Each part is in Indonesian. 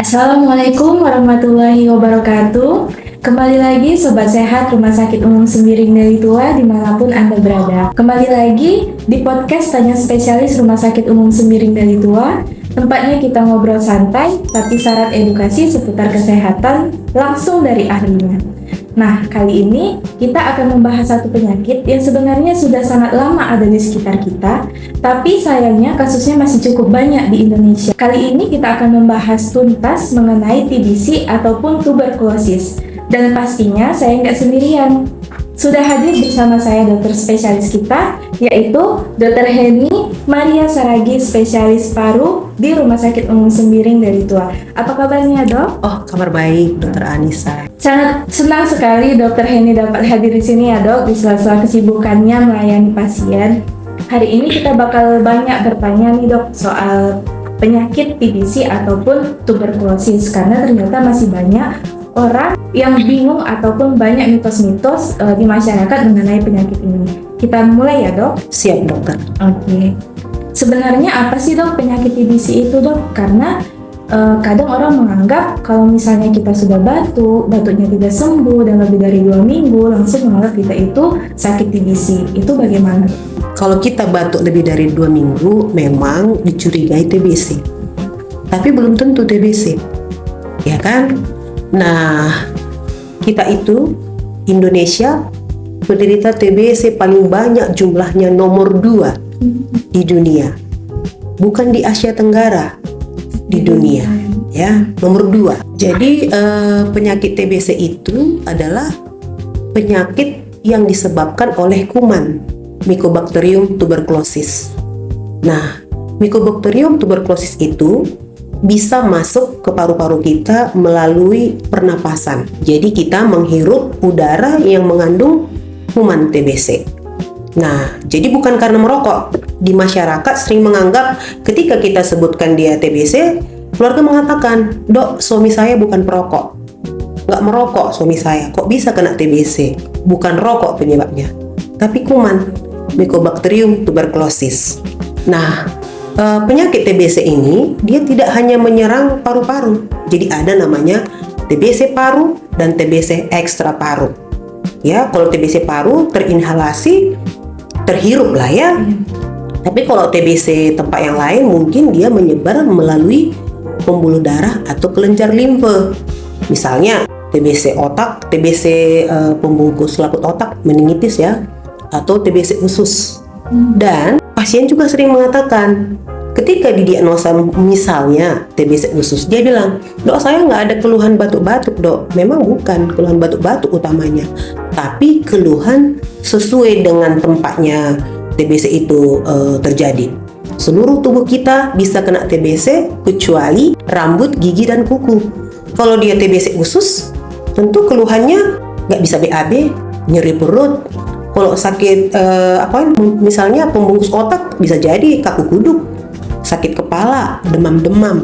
Assalamualaikum warahmatullahi wabarakatuh. Kembali lagi Sobat Sehat Rumah Sakit Umum Sembiring Deli Tua dimanapun Anda berada. Kembali lagi di podcast Tanya Spesialis Rumah Sakit Umum Sembiring Deli Tua. Tempatnya kita ngobrol santai, tapi syarat edukasi seputar kesehatan langsung dari ahlinya. Nah, kali ini kita akan membahas satu penyakit yang sebenarnya sudah sangat lama ada di sekitar kita, tapi sayangnya kasusnya masih cukup banyak di Indonesia. Kali ini kita akan membahas tuntas mengenai TBC ataupun tuberkulosis. Dan pastinya saya nggak sendirian. Sudah hadir bersama saya dokter spesialis kita, yaitu Dr. Heni Maria Saragi, spesialis paru di Rumah Sakit Umum Sembiring Deli Tua. Apa kabarnya, Dok? Oh, kabar baik, Dokter Anissa. Sangat senang sekali Dr. Heni dapat hadir di sini ya, Dok, di sela-sela kesibukannya melayani pasien. Hari ini kita bakal banyak bertanya nih, Dok, soal penyakit TBC ataupun tuberkulosis, karena ternyata masih banyak orang yang bingung ataupun banyak mitos-mitos di masyarakat mengenai penyakit ini. Kita mulai ya, Dok? Siap, Dokter. Oke. Sebenarnya apa sih, Dok, penyakit TBC itu, Dok? Karena kadang orang menganggap kalau misalnya kita sudah batuknya tidak sembuh dan lebih dari 2 minggu, langsung menganggap kita itu sakit TBC. Itu bagaimana? Kalau kita batuk lebih dari 2 minggu, memang dicurigai TBC. Tapi belum tentu TBC. Ya kan? Nah, kita itu Indonesia penderita TBC paling banyak jumlahnya nomor 2 di dunia. Bukan di Asia Tenggara, di dunia. Ya, nomor 2. Jadi penyakit TBC itu adalah penyakit yang disebabkan oleh kuman Mycobacterium tuberculosis. Nah, Mycobacterium tuberculosis itu bisa masuk ke paru-paru kita melalui pernapasan. Jadi kita menghirup udara yang mengandung kuman TBC. Nah, jadi bukan karena merokok. Di masyarakat sering menganggap ketika kita sebutkan dia TBC, keluarga mengatakan, "Dok, suami saya bukan perokok. Nggak merokok suami saya, kok bisa kena TBC?" Bukan rokok penyebabnya, tapi kuman Mycobacterium tuberculosis. Nah, penyakit TBC ini dia tidak hanya menyerang paru-paru. Jadi ada namanya TBC paru dan TBC ekstra paru. Ya, kalau TBC paru terinhalasi, terhirup lah ya. Tapi kalau TBC tempat yang lain mungkin dia menyebar melalui pembuluh darah atau kelenjar limfe. Misalnya TBC otak, TBC pembungkus selaput otak, meningitis ya, atau TBC usus. Dan pasien juga sering mengatakan ketika didiagnosa misalnya TBC usus, dia bilang, "Dok, saya nggak ada keluhan batuk-batuk, Dok." Memang bukan keluhan batuk-batuk utamanya, tapi keluhan sesuai dengan tempatnya TBC itu terjadi. Seluruh tubuh kita bisa kena TBC kecuali rambut, gigi, dan kuku. Kalau dia TBC usus, tentu keluhannya nggak bisa BAB, nyeri perut. Kalau sakit misalnya pembungkus otak, bisa jadi kaku kuduk, sakit kepala, demam-demam.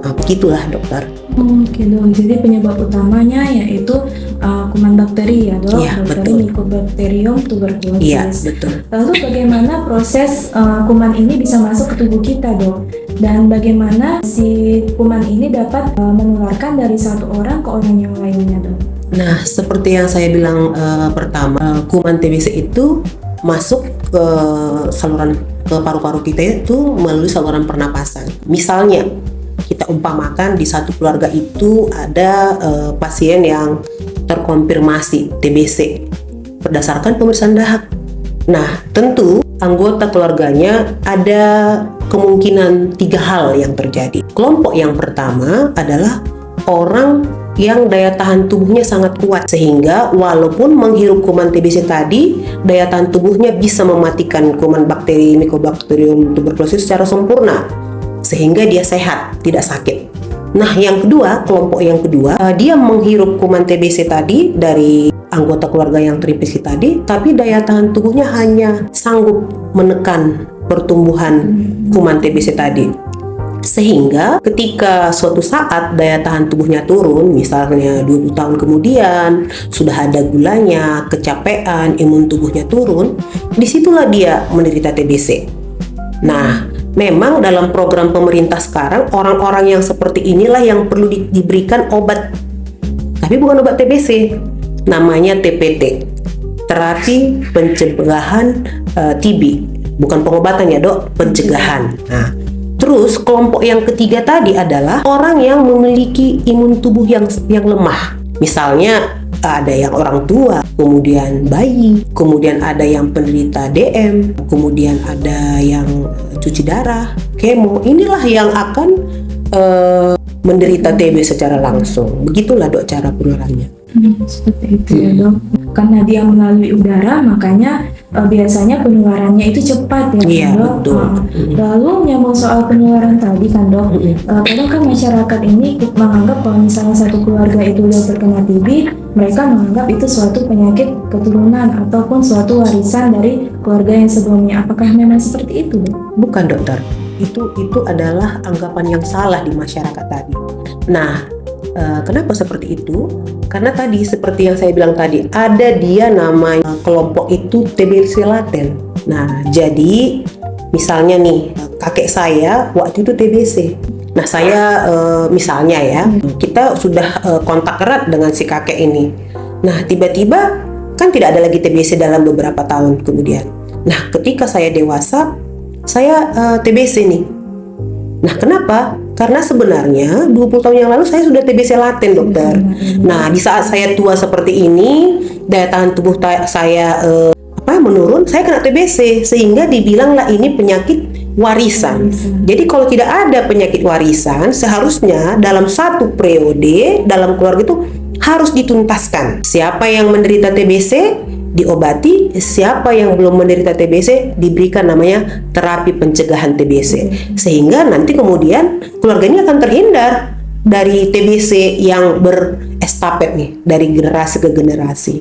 Nah, begitulah, Dokter. Oke, Dok. Jadi penyebab utamanya yaitu kuman bakteri ya, Dok? Iya, bakteri betul. Mycobacterium tuberculosis. Iya, betul. Lalu bagaimana proses kuman ini bisa masuk ke tubuh kita, Dok? Dan bagaimana si kuman ini dapat menularkan dari satu orang ke orang yang lainnya, Dok? Nah, seperti yang saya bilang pertama, kuman TBC itu masuk ke paru-paru kita itu melalui saluran pernapasan. Misalnya, kita umpamakan di satu keluarga itu ada pasien yang terkonfirmasi TBC berdasarkan pemeriksaan dahak. Nah, tentu anggota keluarganya ada kemungkinan 3 hal yang terjadi. Kelompok yang pertama adalah orang yang daya tahan tubuhnya sangat kuat, sehingga walaupun menghirup kuman TBC tadi, daya tahan tubuhnya bisa mematikan kuman bakteri Mycobacterium tuberculosis secara sempurna, sehingga dia sehat, tidak sakit. Nah, yang kedua, kelompok yang kedua, dia menghirup kuman TBC tadi dari anggota keluarga yang terinfeksi tadi, tapi daya tahan tubuhnya hanya sanggup menekan pertumbuhan kuman TBC tadi. Sehingga ketika suatu saat daya tahan tubuhnya turun, misalnya 20 tahun kemudian, sudah ada gulanya, kecapean, imun tubuhnya turun, disitulah dia menderita TBC. Nah, memang dalam program pemerintah sekarang orang-orang yang seperti inilah yang perlu diberikan obat, tapi bukan obat TBC, namanya TPT, terapi pencegahan TB, bukan pengobatan ya dok, pencegahan. Nah, terus kelompok yang ketiga tadi adalah orang yang memiliki imun tubuh yang lemah, misalnya ada yang orang tua, kemudian bayi, kemudian ada yang penderita DM, kemudian ada yang cuci darah, kemo. Inilah yang akan menderita TB secara langsung. Begitulah dok cara penularannya. Seperti itu ya dok. Karena dia melalui udara, makanya biasanya penularannya itu cepat ya Iya, dok. betul. Lalu nyambung soal penularan tadi kan dok, kadang kan masyarakat ini menganggap kalau misalnya satu keluarga itu udah terkena TB, mereka menganggap itu suatu penyakit keturunan ataupun suatu warisan dari keluarga yang sebelumnya. Apakah memang seperti itu dok? Bukan dokter, itu adalah anggapan yang salah di masyarakat tadi. Nah, kenapa seperti itu? Karena tadi seperti yang saya bilang tadi, ada dia namanya kelompok itu TBC laten. Nah, jadi misalnya nih kakek saya waktu itu TBC. Nah, saya misalnya ya, kita sudah kontak erat dengan si kakek ini. Nah, tiba-tiba kan tidak ada lagi TBC dalam beberapa tahun kemudian. Nah, ketika saya dewasa, saya TBC nih. Nah, kenapa? Karena sebenarnya 20 tahun yang lalu saya sudah TBC laten, dokter. Nah, di saat saya tua seperti ini, daya tahan tubuh saya menurun, saya kena TBC, sehingga dibilanglah ini penyakit warisan. Jadi kalau tidak ada penyakit warisan, seharusnya dalam satu periode dalam keluarga itu harus dituntaskan. Siapa yang menderita TBC diobati, siapa yang belum menderita TBC diberikan namanya terapi pencegahan TBC, sehingga nanti kemudian keluarga ini akan terhindar dari TBC yang berestafet nih dari generasi ke generasi.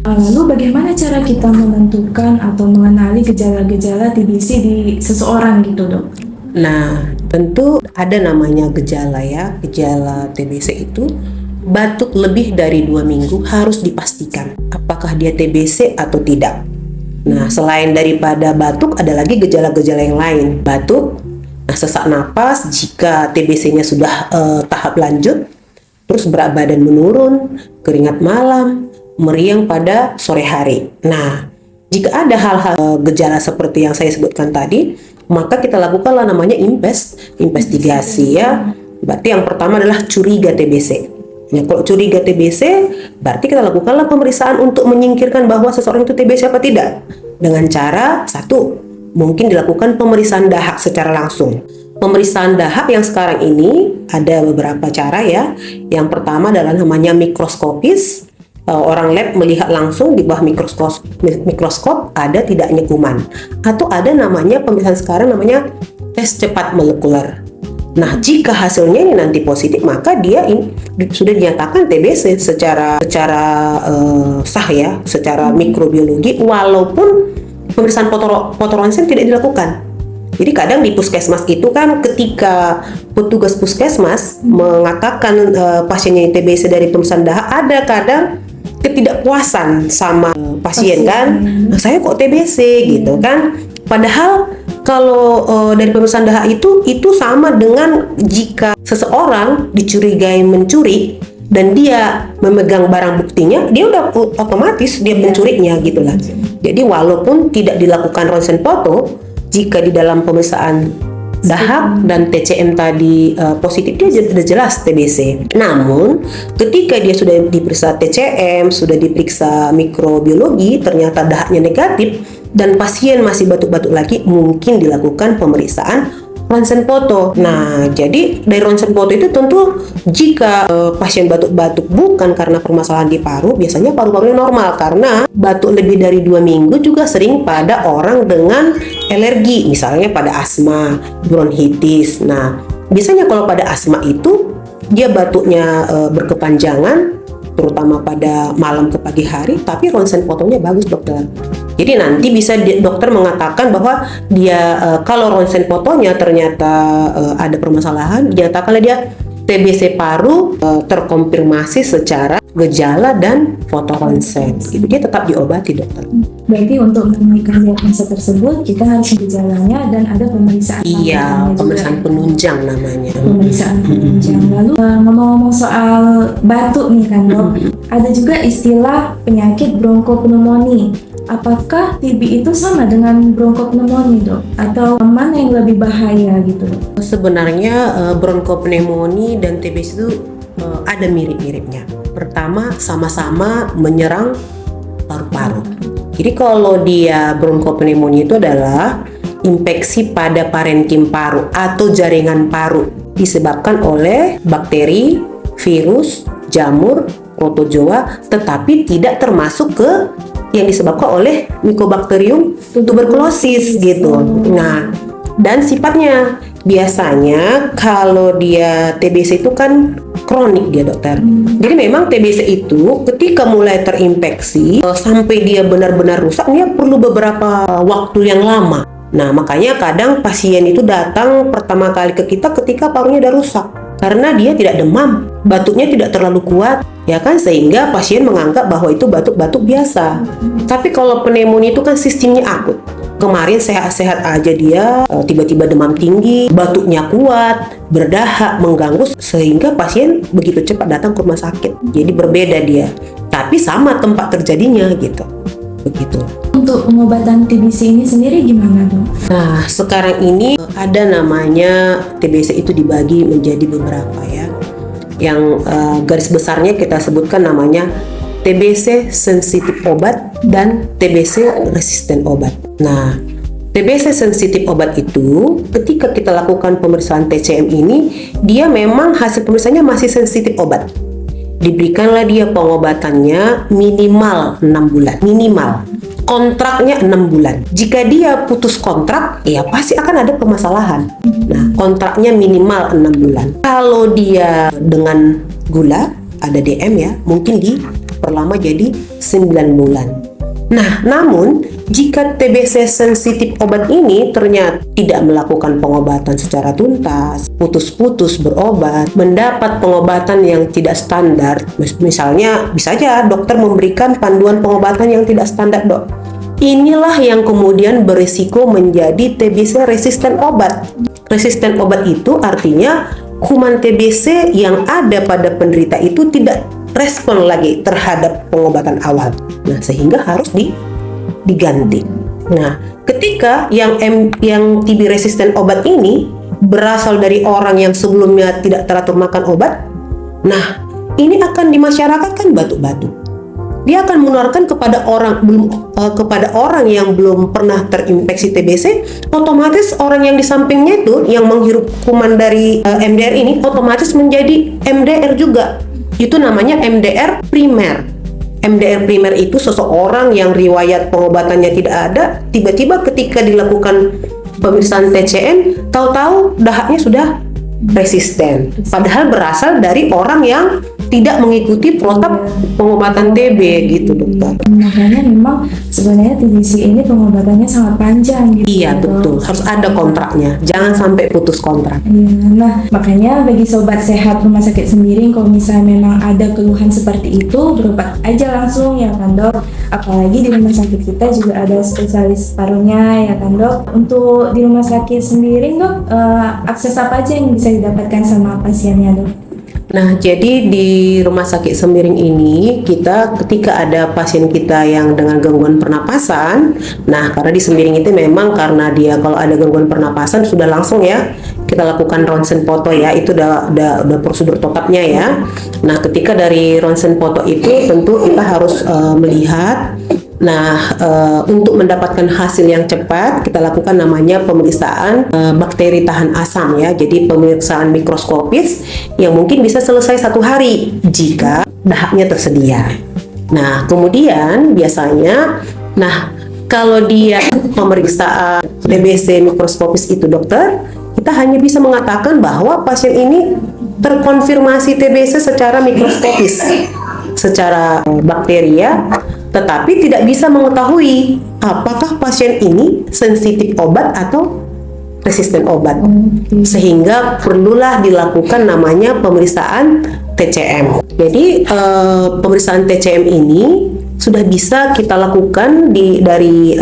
Lalu bagaimana cara kita menentukan atau mengenali gejala-gejala TBC di seseorang gitu dok? Nah, tentu ada namanya gejala ya. Gejala TBC itu batuk lebih dari 2 minggu harus dipastikan apakah dia TBC atau tidak. Nah, selain daripada batuk ada lagi gejala-gejala yang lain. Batuk, sesak napas jika TBC-nya sudah tahap lanjut, terus berat badan menurun, keringat malam, meriang pada sore hari. Nah, jika ada hal-hal gejala seperti yang saya sebutkan tadi, maka kita lakukanlah namanya investigasi ya. Berarti yang pertama adalah curiga TBC. Ya, kalau curiga TBC, berarti kita lakukanlah pemeriksaan untuk menyingkirkan bahwa seseorang itu TBC apa tidak. Dengan cara, satu, mungkin dilakukan pemeriksaan dahak secara langsung. Pemeriksaan dahak yang sekarang ini ada beberapa cara ya. Yang pertama adalah namanya mikroskopis. Orang lab melihat langsung di bawah mikroskop ada tidaknya kuman. Atau ada namanya pemeriksaan sekarang namanya tes cepat molekuler. Nah, jika hasilnya ini nanti positif, maka dia sudah dinyatakan TBC secara sah ya, secara mikrobiologi, walaupun pemeriksaan foto ronsen tidak dilakukan. Jadi kadang di puskesmas itu kan ketika petugas puskesmas mengatakan pasiennya TBC dari pemeriksaan dahak, ada kadang ketidakpuasan sama pasien kan, saya kok TBC gitu kan. Padahal kalau dari pemeriksaan dahak itu sama dengan jika seseorang dicurigai mencuri dan dia memegang barang buktinya, dia udah otomatis dia pencurinya gitulah. Jadi walaupun tidak dilakukan ronsen foto, jika di dalam pemeriksaan dahak dan TCM tadi positif, dia sudah jelas TBC. Namun ketika dia sudah diperiksa TCM, sudah diperiksa mikrobiologi, ternyata dahaknya negatif dan pasien masih batuk-batuk lagi, mungkin dilakukan pemeriksaan ronsen foto. Nah, jadi dari ronsen foto itu tentu jika pasien batuk-batuk bukan karena permasalahan di paru, biasanya paru-parunya normal, karena batuk lebih dari 2 minggu juga sering pada orang dengan alergi, misalnya pada asma, bronkitis. Nah, biasanya kalau pada asma itu dia batuknya berkepanjangan, terutama pada malam ke pagi hari, tapi ronsen fotonya bagus, dokter. Jadi nanti bisa dokter mengatakan bahwa dia kalau ronsen fotonya ternyata ada permasalahan, dinyatakanlah dia TBC paru terkonfirmasi secara gejala dan foto ronsen. Itu dia tetap diobati, dokter. Berarti untuk menemukan diagnosa tersebut kita harus gejalanya dan ada pemeriksaan. Iya, pemeriksaan penunjang namanya. Pemeriksaan penunjang. Lalu ngomong-ngomong soal batuk nih kan dok, ada juga istilah penyakit bronkopneumonia. Apakah TB itu sama dengan bronkopneumonia dok? Atau mana yang lebih bahaya gitu? Sebenarnya bronkopneumonia dan TBC itu ada mirip-miripnya. Pertama, sama-sama menyerang paru-paru. Jadi kalau dia bronkopneumonia itu adalah infeksi pada parenkim paru atau jaringan paru disebabkan oleh bakteri, virus, jamur, protozoa, tetapi tidak termasuk ke yang disebabkan oleh Mycobacterium tuberculosis gitu. Nah, dan sifatnya biasanya kalau dia TBC itu kan kronik dia dokter. Jadi memang TBC itu ketika mulai terinfeksi sampai dia benar-benar rusak, dia perlu beberapa waktu yang lama. Nah, makanya kadang pasien itu datang pertama kali ke kita ketika parunya udah rusak. Karena dia tidak demam, batuknya tidak terlalu kuat, ya kan, sehingga pasien menganggap bahwa itu batuk-batuk biasa. Tapi kalau pneumonia itu kan sistemnya akut. Kemarin sehat-sehat aja dia, tiba-tiba demam tinggi, batuknya kuat, berdahak, mengganggu, sehingga pasien begitu cepat datang ke rumah sakit. Jadi berbeda dia, tapi sama tempat terjadinya gitu. Begitu. Untuk pengobatan TBC ini sendiri gimana dok? Nah, sekarang ini ada namanya TBC itu dibagi menjadi beberapa ya. Yang garis besarnya kita sebutkan namanya TBC sensitif obat dan TBC resisten obat. Nah, TBC sensitif obat itu ketika kita lakukan pemeriksaan TCM ini, dia memang hasil pemeriksaannya masih sensitif obat. Diberikanlah dia pengobatannya minimal 6 bulan, minimal. Kontraknya 6 bulan. Jika dia putus kontrak, ya pasti akan ada permasalahan. Nah, kontraknya minimal 6 bulan. Kalau dia dengan gula, ada DM ya, mungkin diperlama jadi 9 bulan. Nah, namun jika TBC sensitif obat ini ternyata tidak melakukan pengobatan secara tuntas, putus-putus berobat, mendapat pengobatan yang tidak standar, misalnya bisa aja dokter memberikan panduan pengobatan yang tidak standar, dok. Inilah yang kemudian berisiko menjadi TBC resisten obat. Resisten obat itu artinya kuman TBC yang ada pada penderita itu tidak respon lagi terhadap pengobatan awal. Nah, sehingga harus diganti. Nah, ketika yang TB resisten obat ini berasal dari orang yang sebelumnya tidak teratur makan obat, nah ini akan di masyarakat kan batuk-batuk. Dia akan menularkan kepada orang yang belum pernah terinfeksi TBC. Otomatis orang yang di sampingnya itu yang menghirup kuman dari MDR ini otomatis menjadi MDR juga. Itu namanya MDR primer. MDR primer itu seseorang yang riwayat pengobatannya tidak ada, tiba-tiba ketika dilakukan pemeriksaan TCM, tahu-tahu dahaknya sudah resisten. Padahal berasal dari orang yang tidak mengikuti protap pengobatan TB gitu, dokter. Makanya memang sebenarnya TBC ini pengobatannya sangat panjang gitu. Iya, betul. Harus ada kontraknya. Jangan sampai putus kontrak. Nah, makanya bagi sobat sehat Rumah Sakit Sembiring, kalau misalnya memang ada keluhan seperti itu, berobat aja langsung ya kan dok. Apalagi di rumah sakit kita juga ada spesialis parunya ya kan dok. Untuk di Rumah Sakit Sembiring dok, akses apa aja yang bisa didapatkan sama pasiennya dok? Nah, jadi di Rumah Sakit Sembiring ini kita ketika ada pasien kita yang dengan gangguan pernapasan, nah karena di Sembiring itu memang karena dia kalau ada gangguan pernapasan sudah langsung ya kita lakukan ronsen foto ya, itu udah prosedur tetapnya ya. Nah, ketika dari ronsen foto itu tentu kita harus melihat. Nah, untuk mendapatkan hasil yang cepat, kita lakukan namanya pemeriksaan bakteri tahan asam ya. Jadi pemeriksaan mikroskopis yang mungkin bisa selesai 1 hari jika dahaknya tersedia. Nah, kemudian biasanya, kalau dia pemeriksaan TBC mikroskopis itu dokter, kita hanya bisa mengatakan bahwa pasien ini terkonfirmasi TBC secara mikroskopis, secara bakteri ya. Tetapi tidak bisa mengetahui apakah pasien ini sensitif obat atau resisten obat. Oke. Sehingga perlulah dilakukan namanya pemeriksaan TCM. Jadi pemeriksaan TCM ini sudah bisa kita lakukan dari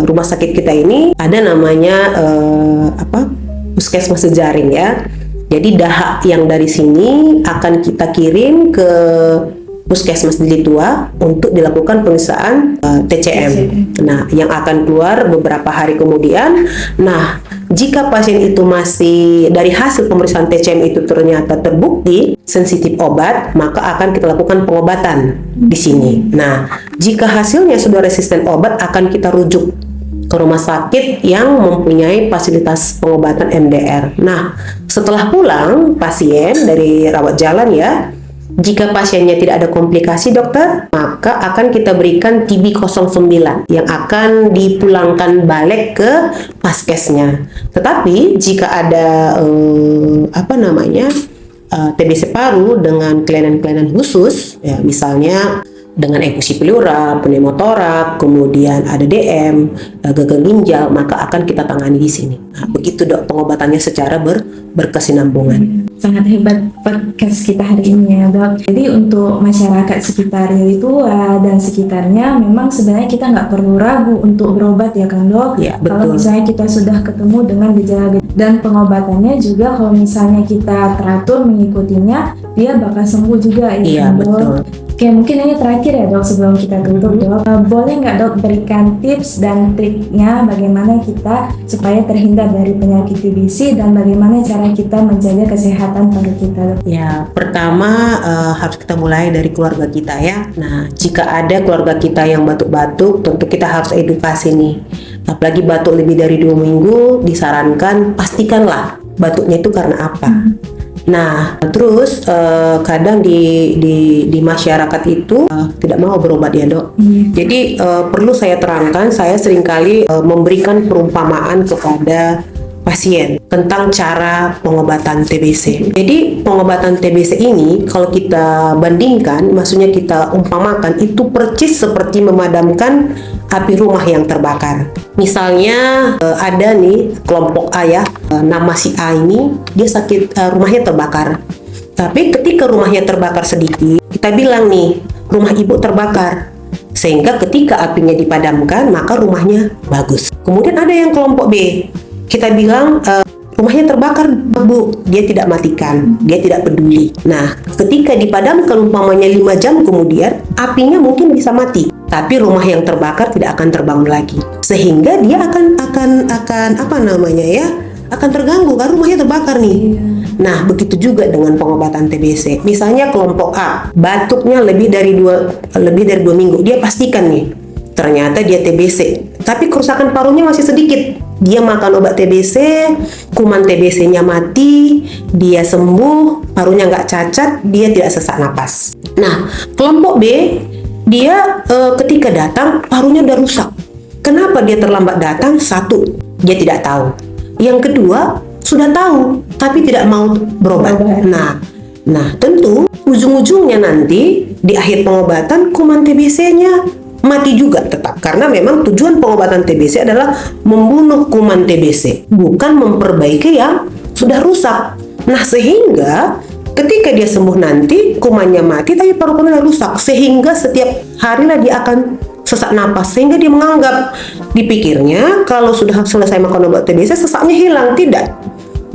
rumah sakit kita ini. Ada namanya puskesmas jejaring ya. Jadi dahak yang dari sini akan kita kirim ke puskesmas Deli Tua untuk dilakukan pemeriksaan TCM. Nah, yang akan keluar beberapa hari kemudian. Nah, jika pasien itu masih dari hasil pemeriksaan TCM itu ternyata terbukti sensitif obat, maka akan kita lakukan pengobatan di sini. Nah, jika hasilnya sudah resisten obat, akan kita rujuk ke rumah sakit yang mempunyai fasilitas pengobatan MDR. Nah, setelah pulang pasien dari rawat jalan ya, jika pasiennya tidak ada komplikasi dokter, maka akan kita berikan TB09 yang akan dipulangkan balik ke paskesnya. Tetapi jika ada TBC paru dengan kelainan-kelainan khusus, ya misalnya dengan efusi pleura, pneumotorak, kemudian ada DM, gagal ginjal, maka akan kita tangani di sini. Nah, begitu dok pengobatannya secara berkesinambungan. Sangat hebat podcast kita hari ini ya dok. Jadi untuk masyarakat sekitar Deli Tua dan sekitarnya memang sebenarnya kita nggak perlu ragu untuk berobat ya kan dok. Ya, Kalau betul. misalnya kita sudah ketemu dengan gejala dan pengobatannya juga kalau misalnya kita teratur mengikutinya, dia bakal sembuh juga ya Iya, kan dok. betul. Oke, mungkin ini terakhir ya dok sebelum kita tutup dok. Boleh nggak dok berikan tips dan triknya bagaimana kita supaya terhindar dari penyakit TBC dan bagaimana cara kita menjaga kesehatan paru kita dok? Ya, pertama harus kita mulai dari keluarga kita ya. Nah, jika ada keluarga kita yang batuk-batuk, tentu kita harus edukasi nih. Apalagi batuk lebih dari 2 minggu, disarankan pastikanlah batuknya itu karena apa. Nah, terus kadang di masyarakat itu tidak mau berobat ya dok. Jadi perlu saya terangkan, saya seringkali memberikan perumpamaan kepada pasien tentang cara pengobatan TBC. Jadi pengobatan TBC ini kalau kita bandingkan, maksudnya kita umpamakan itu percis seperti memadamkan api rumah yang terbakar. Misalnya ada nih kelompok A ya, nama si A ini dia sakit, rumahnya terbakar. Tapi ketika rumahnya terbakar sedikit, kita bilang nih rumah ibu terbakar. Sehingga ketika apinya dipadamkan maka rumahnya bagus. Kemudian ada yang kelompok B, kita bilang rumahnya terbakar bu, dia tidak matikan, dia tidak peduli. Nah, ketika dipadamkan umpamanya 5 jam kemudian, apinya mungkin bisa mati, tapi rumah yang terbakar tidak akan terbangun lagi, sehingga dia akan akan terganggu karena rumahnya terbakar nih. Nah, begitu juga dengan pengobatan TBC. Misalnya kelompok A, batuknya lebih dari 2 minggu, dia pastikan nih ternyata dia TBC, tapi kerusakan parunya masih sedikit. Dia makan obat TBC, kuman TBC-nya mati, dia sembuh, parunya nggak cacat, dia tidak sesak napas. Nah, kelompok B, dia ketika datang, parunya udah rusak. Kenapa dia terlambat datang? 1, dia tidak tahu. Yang kedua, sudah tahu, tapi tidak mau berobat. Nah, tentu ujung-ujungnya nanti di akhir pengobatan, kuman TBC-nya mati juga tetap, karena memang tujuan pengobatan TBC adalah membunuh kuman TBC, bukan memperbaiki yang sudah rusak. Nah, sehingga ketika dia sembuh nanti kumannya mati tapi paru-parunya rusak, sehingga setiap harilah dia akan sesak napas, sehingga dia menganggap, dipikirnya kalau sudah selesai makan obat TBC sesaknya hilang. Tidak,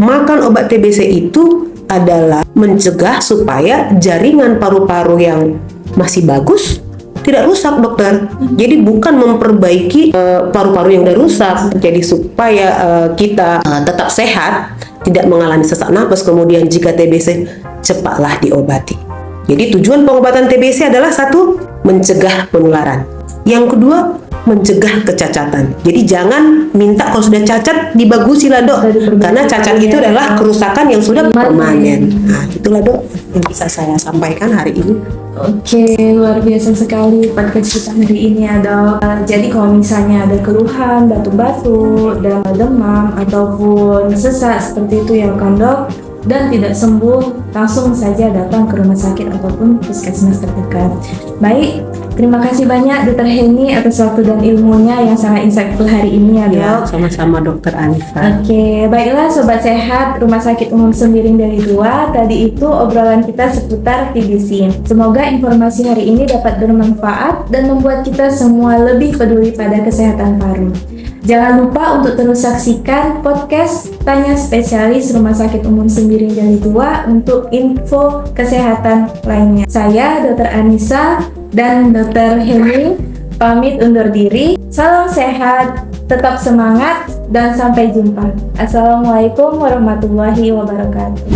makan obat TBC itu adalah mencegah supaya jaringan paru-paru yang masih bagus tidak rusak dokter. Jadi bukan memperbaiki paru-paru yang udah rusak. Jadi supaya kita tetap sehat, tidak mengalami sesak napas, kemudian jika TBC cepatlah diobati. Jadi tujuan pengobatan TBC adalah 1, mencegah penularan. Yang kedua, mencegah kecacatan. Jadi jangan minta kalau sudah cacat dibagusilah dok, karena cacat itu adalah kerusakan yang sudah permanen. Nah, itulah dok yang bisa saya sampaikan hari ini. Oke, luar biasa sekali podcast kita hari ini ya dok. Jadi kalau misalnya ada keluhan, batuk-batuk, demam, ataupun sesak seperti itu ya kan dok, dan tidak sembuh, langsung saja datang ke rumah sakit ataupun puskesmas terdekat. Baik, terima kasih banyak Dr. Heni atas waktu dan ilmunya yang sangat insightful hari ini ya, Ya, Dok. sama-sama Dokter Anissa. Oke, baiklah Sobat Sehat Rumah Sakit Umum Sembiring Deli 2. Tadi itu obrolan kita seputar TBC. Semoga informasi hari ini dapat bermanfaat dan membuat kita semua lebih peduli pada kesehatan paru. Jangan lupa untuk terus saksikan podcast Tanya Spesialis Rumah Sakit Umum Sembiring Deli 2 untuk info kesehatan lainnya. Saya Dr. Anissa dan Dr. Heni pamit undur diri. Salam sehat, tetap semangat, dan sampai jumpa. Assalamualaikum warahmatullahi wabarakatuh.